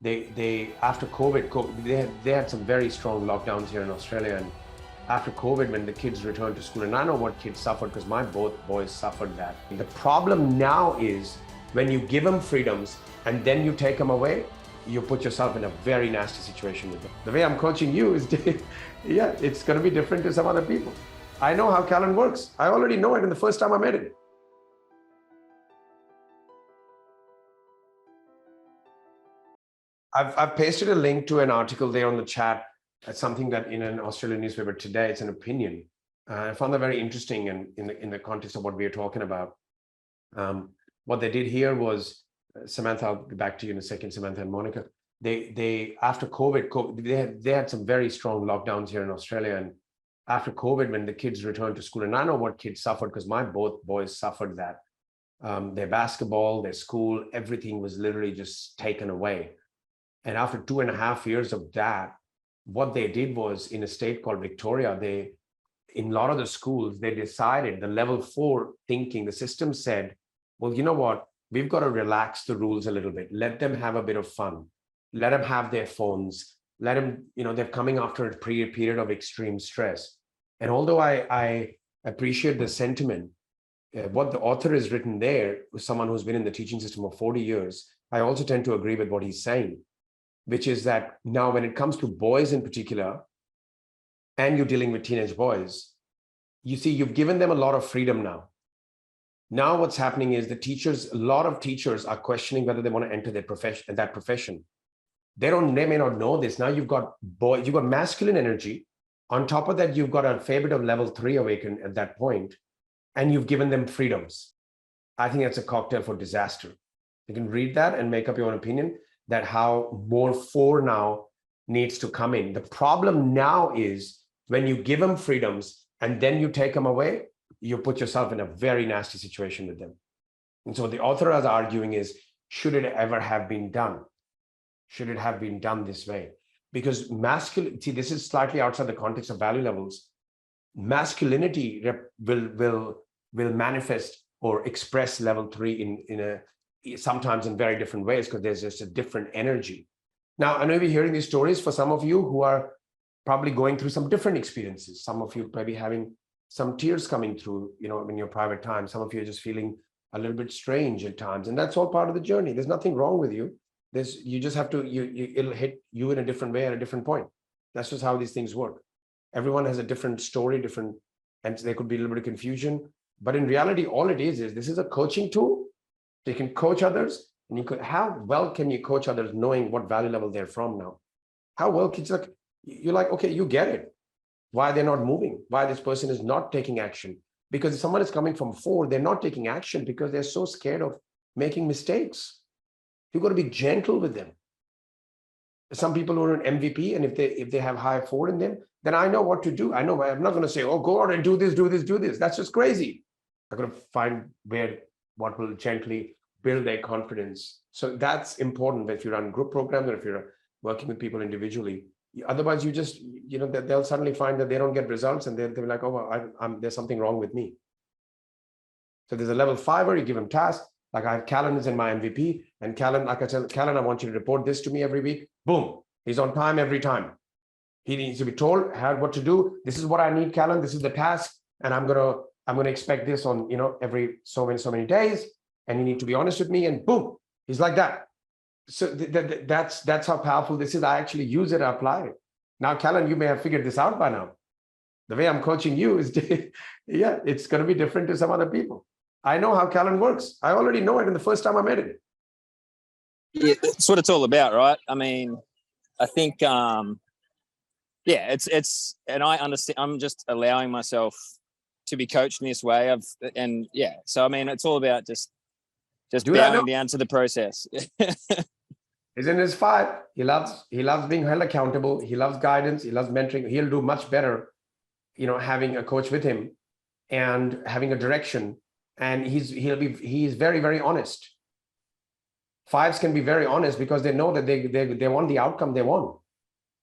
They after COVID, they had some very strong lockdowns here in Australia, and after COVID, when the kids returned to school, and I know what kids suffered because my both boys suffered that. The problem now is when you give them freedoms and then you take them away, you put yourself in a very nasty situation with them. The way I'm coaching you is, yeah, it's going to be different to some other people. I know how Callan works. I already know it in the first time I met him. I've pasted a link to an article there on the chat. It's something that in an Australian newspaper today, it's an opinion. I found that very interesting, and in the context of what we are talking about. What they did here was, Samantha, I'll be back to you in a second, Samantha and Monica. They after COVID, they had some very strong lockdowns here in Australia, and after COVID, when the kids returned to school, and I know what kids suffered because my both boys suffered that. Their basketball, their school, everything was literally just taken away. And after 2.5 years of that, what they did was, in a state called Victoria, in a lot of the schools, they decided, the level 4 thinking, the system said, well, you know what, we've got to relax the rules a little bit. Let them have a bit of fun. Let them have their phones. Let them, they're coming after a period of extreme stress. And although I appreciate the sentiment, what the author has written there was someone who's been in the teaching system for 40 years. I also tend to agree with what he's saying, which is that now when it comes to boys in particular, and you're dealing with teenage boys, you see, you've given them a lot of freedom now. Now what's happening is a lot of teachers are questioning whether they want to enter that profession. They may not know this. Now you've got masculine energy. On top of that, you've got a fair bit of level 3 awakened at that point, and you've given them freedoms. I think that's a cocktail for disaster. You can read that and make up your own opinion that how more 4 now needs to come in. The problem now is when you give them freedoms and then you take them away, you put yourself in a very nasty situation with them. And so the author is arguing is, should it ever have been done? Should it have been done this way? Because masculinity, this is slightly outside the context of value levels. Masculinity will manifest or express level 3 sometimes in very different ways, because there's just a different energy. Now, I know we're hearing these stories for some of you who are probably going through some different experiences. Some of you maybe having some tears coming through, in your private time. Some of you are just feeling a little bit strange at times, and that's all part of the journey. There's nothing wrong with you. You just have to, it'll hit you in a different way at a different point. That's just how these things work. Everyone has a different story, and there could be a little bit of confusion. But in reality, all it is this is a coaching tool. You can coach others, and how well can you coach others knowing what value level they're from now? How well can you're like, okay, you get it. Why they're not moving, why this person is not taking action. Because if someone is coming from 4, they're not taking action because they're so scared of making mistakes. You've got to be gentle with them. Some people who are an MVP, and if they have high 4 in them, then I know what to do. I know I'm not going to say, oh, go out and do this, do this, do this. That's just crazy. I'm going to find what will gently build their confidence. So that's important if you run group programs or if you're working with people individually. Otherwise, you just, they'll suddenly find that they don't get results, and they'll be like, oh, well, there's something wrong with me. So there's a level 5 where you give them tasks. Like I have Callan is in my MVP, and Callan, like I tell Callan, I want you to report this to me every week. Boom, he's on time every time. He needs to be told what to do. This is what I need, Callan. This is the task, and I'm gonna expect this on every so many days, and you need to be honest with me. And boom, he's like that. So that's how powerful this is. I actually use it, I apply it. Now, Callan, you may have figured this out by now. The way I'm coaching you is, yeah, it's going to be different to some other people. I know how Callan works. I already know it in the first time I met him. Yeah, that's what it's all about, right? I mean, I think, yeah, it's, and I understand. I'm just allowing myself to be coached in this way. So I mean, it's all about just bowing down to the process. He's in his 5. He loves being held accountable. He loves guidance. He loves mentoring. He'll do much better, having a coach with him and having a direction. And he's very, very honest. 5s can be very honest because they know that they want the outcome they want.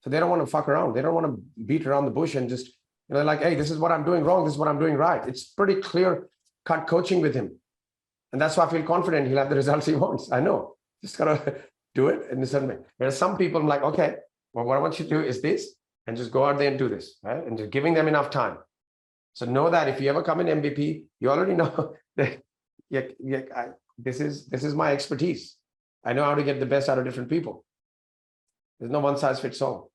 So they don't want to fuck around. They don't want to beat around the bush and just, like, hey, this is what I'm doing wrong. This is what I'm doing right. It's pretty clear cut coaching with him. And that's why I feel confident he'll have the results he wants. I know. Just gotta do it in a certain way. There are some people I'm like, okay, well, what I want you to do is this, and just go out there and do this, right? And just giving them enough time. So know that if you ever come in MVP, you already know that this is my expertise. I know how to get the best out of different people. There's no one size fits all.